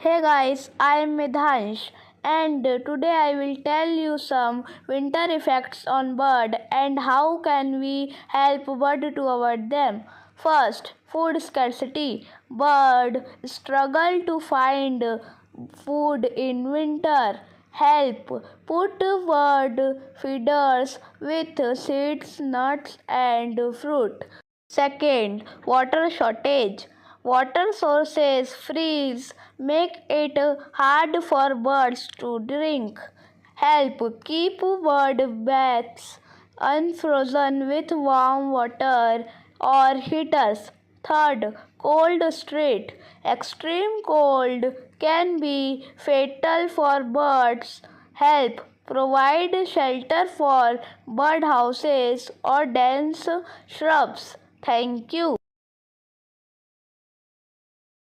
Hey guys, I am Medhansh and today I will tell you some winter effects on bird and how can we help bird to avoid them. First, food scarcity. Bird struggle to find food in winter. Help. Put bird feeders with seeds, nuts and fruit. Second, water shortage. Water sources freeze, make it hard for birds to drink. Help keep bird baths unfrozen with warm water or heaters. Third, cold street. Extreme cold can be fatal for birds. Help provide shelter for bird houses or dense shrubs. Thank you.